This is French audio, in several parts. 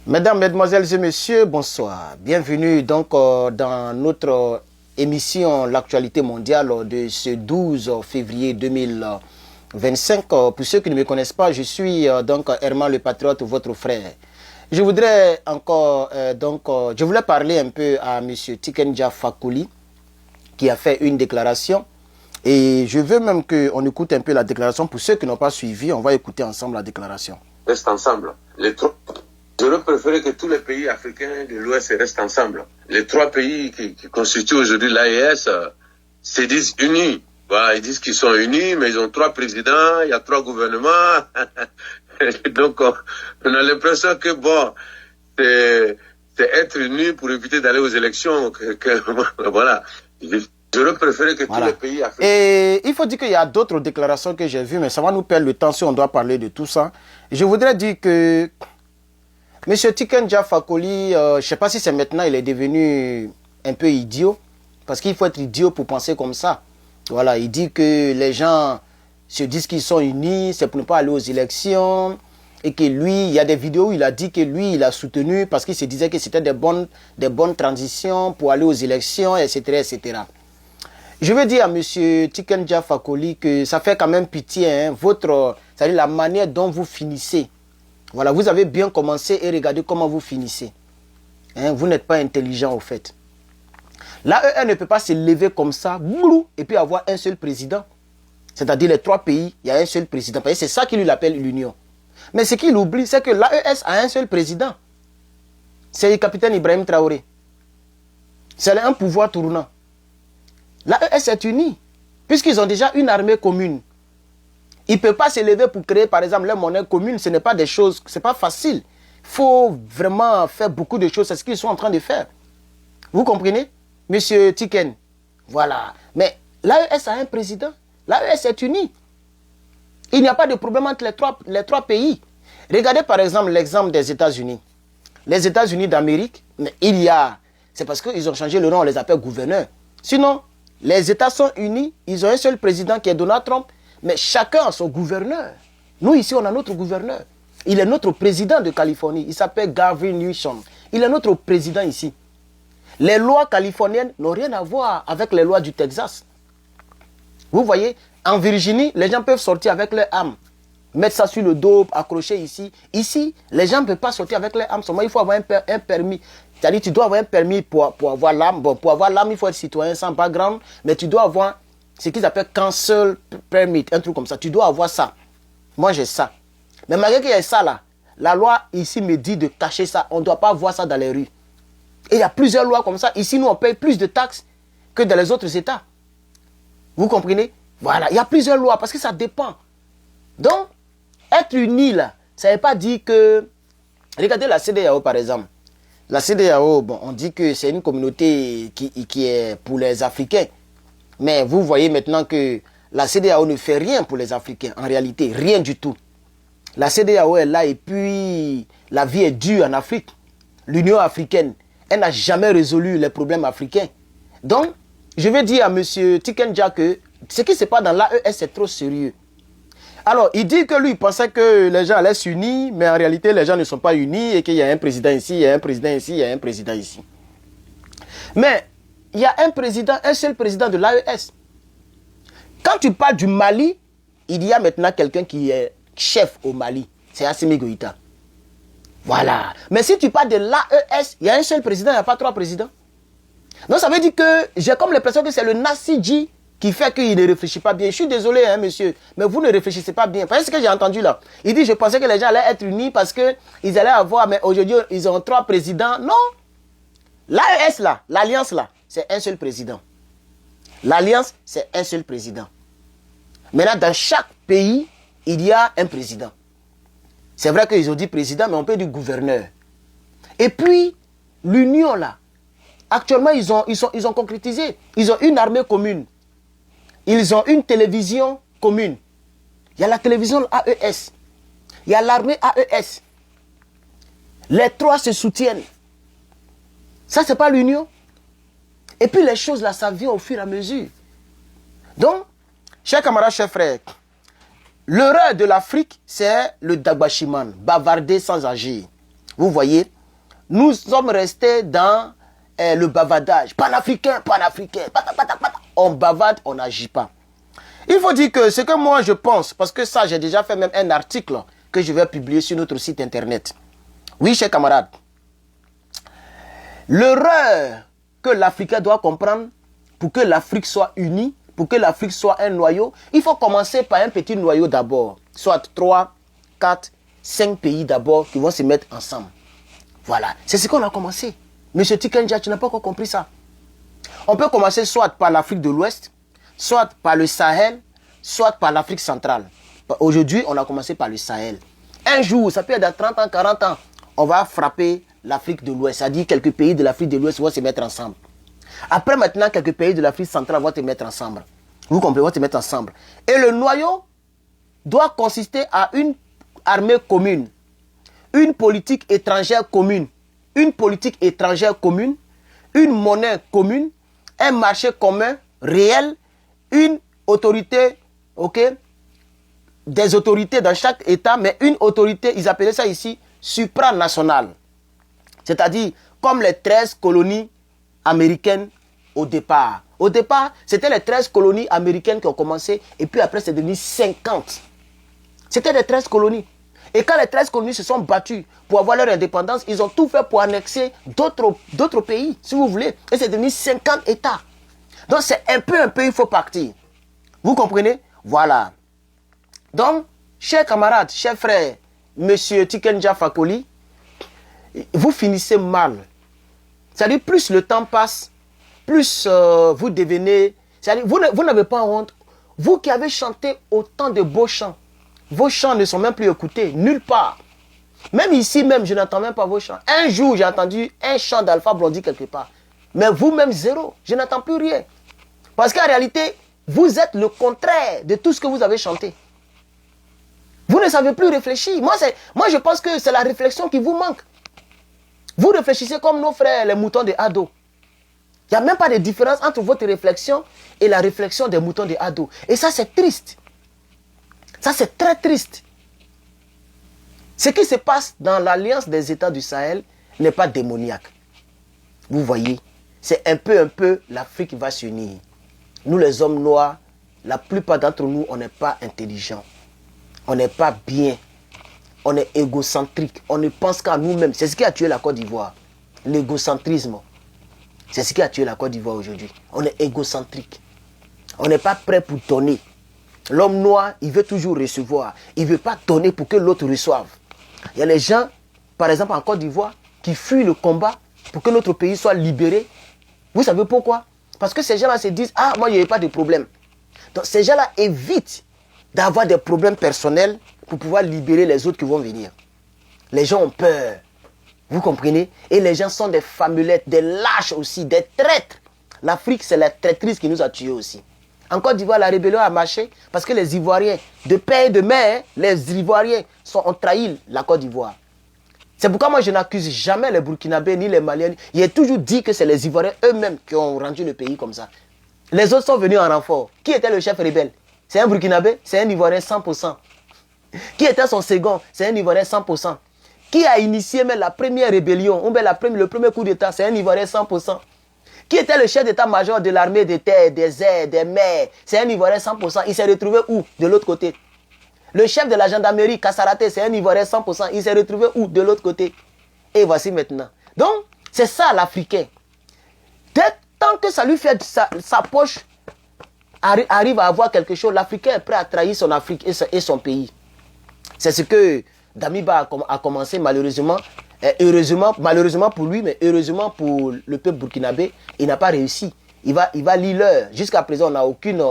Mesdames, Mesdemoiselles et Messieurs, bonsoir. Bienvenue donc dans notre émission L'actualité mondiale de ce 12 février 2025. Pour ceux qui ne me connaissent pas, je suis donc Herman le Patriote, votre frère. Je voudrais encore je voulais parler un peu à M. Tiken Fakoly qui a fait une déclaration. Et je veux même qu'on écoute un peu la déclaration. Pour ceux qui n'ont pas suivi, on va écouter ensemble la déclaration. Reste ensemble. J'aurais préféré que tous les pays africains de l'Ouest restent ensemble. Les trois pays qui constituent aujourd'hui l'AES se disent unis. Voilà, ils disent qu'ils sont unis, mais ils ont trois présidents, il y a trois gouvernements. Donc, on a l'impression que, bon, c'est être unis pour éviter d'aller aux élections. Voilà. J'aurais préféré que tous les pays africains... Et il faut dire qu'il y a d'autres déclarations que j'ai vues, mais ça va nous perdre le temps si on doit parler de tout ça. Je voudrais dire que M. Tiken Fakoly, je ne sais pas si c'est maintenant, il est devenu un peu idiot. Parce qu'il faut être idiot pour penser comme ça. Voilà, il dit que les gens se disent qu'ils sont unis, c'est pour ne pas aller aux élections. Et que lui, il y a des vidéos où il a dit que lui, il a soutenu parce qu'il se disait que c'était des bonnes transitions pour aller aux élections, etc. etc. Je veux dire à M. Tiken Fakoly que ça fait quand même pitié, hein, c'est-à-dire la manière dont vous finissez. Voilà, vous avez bien commencé et regardez comment vous finissez. Hein, vous n'êtes pas intelligent au fait. L'AES ne peut pas se lever comme ça, et puis avoir un seul président. C'est-à-dire les trois pays, il y a un seul président. C'est ça qu'il appelle l'Union. Mais ce qu'il oublie, c'est que l'AES a un seul président. C'est le capitaine Ibrahim Traoré. C'est un pouvoir tournant. L'AES est unie, puisqu'ils ont déjà une armée commune. Il ne peut pas se lever pour créer, par exemple, la monnaie commune. Ce n'est pas des choses, ce n'est pas facile. Il faut vraiment faire beaucoup de choses. C'est ce qu'ils sont en train de faire. Vous comprenez, Monsieur Tiken? Voilà. Mais l'AES a un président. L'AES est unie. Il n'y a pas de problème entre les trois pays. Regardez par exemple l'exemple des États-Unis. Les États-Unis d'Amérique, c'est parce qu'ils ont changé le nom, on les appelle gouverneurs. Sinon, les États sont unis, ils ont un seul président qui est Donald Trump. Mais chacun a son gouverneur. Nous, ici, on a notre gouverneur. Il est notre président de Californie. Il s'appelle Gavin Newsom. Il est notre président ici. Les lois californiennes n'ont rien à voir avec les lois du Texas. Vous voyez, en Virginie, les gens peuvent sortir avec leur arme. Mettre ça sur le dos, accrocher ici. Ici, les gens ne peuvent pas sortir avec leur arme. Seulement, il faut avoir un permis. C'est-à-dire, tu dois avoir un permis pour avoir l'arme. Bon, pour avoir l'arme, il faut être citoyen sans background. Mais tu dois avoir ce qu'ils appellent cancel permit, un truc comme ça. Tu dois avoir ça. Moi, j'ai ça. Mais malgré qu'il y ait ça là, la loi ici me dit de cacher ça. On ne doit pas voir ça dans les rues. Et il y a plusieurs lois comme ça. Ici, nous, on paye plus de taxes que dans les autres États. Vous comprenez? Voilà, il y a plusieurs lois parce que ça dépend. Donc, être uni là, ça ne veut pas dire que... Regardez la CEDEAO par exemple. La CEDEAO, bon, on dit que c'est une communauté qui est pour les Africains. Mais vous voyez maintenant que la CEDEAO ne fait rien pour les Africains. En réalité, rien du tout. La CEDEAO est là et puis la vie est dure en Afrique. L'Union africaine, elle n'a jamais résolu les problèmes africains. Donc, je vais dire à M. Tiken que ce qui se passe dans l'AES, c'est trop sérieux. Alors, il dit que lui, il pensait que les gens allaient s'unir, mais en réalité, les gens ne sont pas unis et qu'il y a un président ici, il y a un président ici, il y a un président ici. Mais il y a un seul président de l'AES. Quand tu parles du Mali, il y a maintenant quelqu'un qui est chef au Mali. C'est Assimi Goïta. Voilà. Mais si tu parles de l'AES, il y a un seul président, il n'y a pas trois présidents. Donc ça veut dire que j'ai comme l'impression que c'est le Nassidji qui fait qu'il ne réfléchit pas bien. Je suis désolé, hein, monsieur, mais vous ne réfléchissez pas bien. Vous voyez ce que j'ai entendu là? Il dit, je pensais que les gens allaient être unis parce qu'ils allaient avoir, mais aujourd'hui, ils ont trois présidents. Non. L'AES là, l'alliance là, c'est un seul président. L'alliance, c'est un seul président. Maintenant, dans chaque pays, il y a un président. C'est vrai qu'ils ont dit président, mais on peut dire gouverneur. Et puis, l'union là, actuellement, ils ont concrétisé. Ils ont une armée commune. Ils ont une télévision commune. Il y a la télévision AES. Il y a l'armée AES. Les trois se soutiennent. Ça, c'est pas l'union. Et puis les choses là, ça vient au fur et à mesure. Donc, chers camarades, chers frères, l'erreur de l'Afrique, c'est le dagbashiman, bavarder sans agir. Vous voyez, Nous sommes restés dans le bavardage. Panafricain, panafricain. On bavarde, on n'agit pas. Il faut dire que ce que moi je pense, parce que ça j'ai déjà fait même un article que je vais publier sur notre site internet. Oui, chers camarades. L'erreur que l'Africain doit comprendre pour que l'Afrique soit unie, pour que l'Afrique soit un noyau, il faut commencer par un petit noyau d'abord. Soit 3, 4, 5 pays d'abord qui vont se mettre ensemble. Voilà, c'est ce qu'on a commencé. Monsieur Tikenja, tu n'as pas encore compris ça. On peut commencer soit par l'Afrique de l'Ouest, soit par le Sahel, soit par l'Afrique centrale. Aujourd'hui, on a commencé par le Sahel. Un jour, ça peut être dans 30 ans, 40 ans, on va frapper l'Afrique de l'Ouest. C'est-à-dire quelques pays de l'Afrique de l'Ouest vont se mettre ensemble. Après maintenant, quelques pays de l'Afrique centrale vont se mettre ensemble. Vous comprenez, vont se mettre ensemble. Et le noyau doit consister à une armée commune, une politique étrangère commune, une politique étrangère commune, une monnaie commune, un marché commun réel, une autorité, ok, des autorités dans chaque État, mais une autorité, ils appelaient ça ici, supranationale. C'est-à-dire, comme les 13 colonies américaines au départ. Au départ, c'était les 13 colonies américaines qui ont commencé, et puis après, c'est devenu 50. C'était les 13 colonies. Et quand les 13 colonies se sont battues pour avoir leur indépendance, ils ont tout fait pour annexer d'autres pays, si vous voulez. Et c'est devenu 50 États. Donc c'est un peu, il faut partir. Vous comprenez? Voilà. Donc, chers camarades, chers frères, monsieur Tikenja Fakoly, vous finissez mal. C'est-à-dire, plus le temps passe, plus vous devenez... C'est-à-dire, vous n'avez pas honte. Vous qui avez chanté autant de beaux chants, vos chants ne sont même plus écoutés, nulle part. Même ici, même, je n'entends même pas vos chants. Un jour, j'ai entendu un chant d'Alpha Blondy quelque part. Mais vous-même, zéro. Je n'entends plus rien. Parce qu'en réalité, vous êtes le contraire de tout ce que vous avez chanté. Vous ne savez plus réfléchir. Moi, je pense que c'est la réflexion qui vous manque. Vous réfléchissez comme nos frères, les moutons de Ado. Il n'y a même pas de différence entre votre réflexion et la réflexion des moutons de Ado. Et ça, c'est triste. Ça, c'est très triste. Ce qui se passe dans l'Alliance des États du Sahel n'est pas démoniaque. Vous voyez, c'est un peu l'Afrique qui va s'unir. Nous, les hommes noirs, la plupart d'entre nous, on n'est pas intelligents. On n'est pas bien. On est égocentrique. On ne pense qu'à nous-mêmes. C'est ce qui a tué la Côte d'Ivoire. L'égocentrisme. C'est ce qui a tué la Côte d'Ivoire aujourd'hui. On est égocentrique. On n'est pas prêt pour donner. L'homme noir, il veut toujours recevoir. Il ne veut pas donner pour que l'autre reçoive. Il y a les gens, par exemple en Côte d'Ivoire, qui fuient le combat pour que notre pays soit libéré. Vous savez pourquoi? Parce que ces gens-là se disent, ah, moi, il n'y a pas de problème. Donc, ces gens-là évitent d'avoir des problèmes personnels pour pouvoir libérer les autres qui vont venir. Les gens ont peur. Vous comprenez? Et les gens sont des famelettes, des lâches aussi, des traîtres. L'Afrique, c'est la traîtrise qui nous a tués aussi. En Côte d'Ivoire, la rébellion a marché parce que les Ivoiriens, de père et de mère, les Ivoiriens ont trahi la Côte d'Ivoire. C'est pourquoi moi, je n'accuse jamais les Burkinabés ni les Maliens. Il est toujours dit que c'est les Ivoiriens eux-mêmes qui ont rendu le pays comme ça. Les autres sont venus en renfort. Qui était le chef rebelle? C'est un Burkinabé? C'est un Ivoirien 100%. Qui était son second? C'est un Ivoirien 100%. Qui a initié même la première rébellion, ou bien le premier coup d'État? C'est un Ivoirien 100%. Qui était le chef d'état-major de l'armée des terres, des airs, des mers? C'est un Ivoirien 100%. Il s'est retrouvé où? De l'autre côté. Le chef de la gendarmerie, Kassaraté, c'est un Ivoirien 100%. Il s'est retrouvé où? De l'autre côté. Et voici maintenant. Donc, c'est ça l'Africain. Tant que ça lui fait sa poche, arrive à avoir quelque chose, l'Africain est prêt à trahir son Afrique et son pays. C'est ce que Damiba a commencé malheureusement. Malheureusement pour lui, mais heureusement pour le peuple burkinabé, il n'a pas réussi. Il va lire l'heure. Jusqu'à présent, on n'a aucune...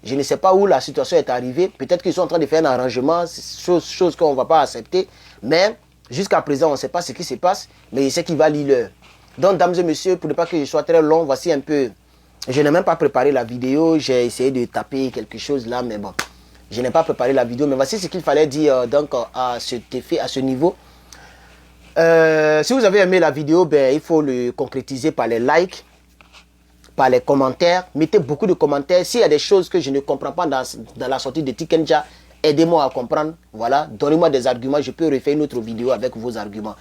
je ne sais pas où la situation est arrivée. Peut-être qu'ils sont en train de faire un arrangement, chose qu'on ne va pas accepter. Mais jusqu'à présent, on ne sait pas ce qui se passe, mais il sait qu'il va lire l'heure. Donc, dames et messieurs, pour ne pas que je sois très long, voici un peu... Je n'ai même pas préparé la vidéo. J'ai essayé de taper quelque chose là, mais bon. Je n'ai pas préparé la vidéo. Mais voici ce qu'il fallait dire donc, à cet effet, à ce niveau. Si vous avez aimé la vidéo, ben, il faut le concrétiser par les likes, par les commentaires. Mettez beaucoup de commentaires. S'il y a des choses que je ne comprends pas dans la sortie de Tikenja, aidez-moi à comprendre. Voilà, donnez-moi des arguments. Je peux refaire une autre vidéo avec vos arguments.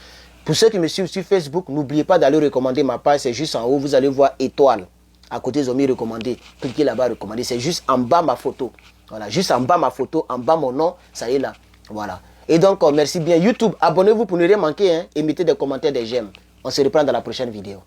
Pour ceux qui me suivent sur Facebook, n'oubliez pas d'aller recommander ma page. C'est juste en haut, vous allez voir étoile. À côté, ils ont mis recommander. Cliquez là-bas, recommander. C'est juste en bas ma photo. Voilà, juste en bas ma photo, en bas mon nom, ça y est là. Voilà. Et donc, merci bien. YouTube, abonnez-vous pour ne rien manquer, hein, et mettez des commentaires, des j'aime. On se reprend dans la prochaine vidéo.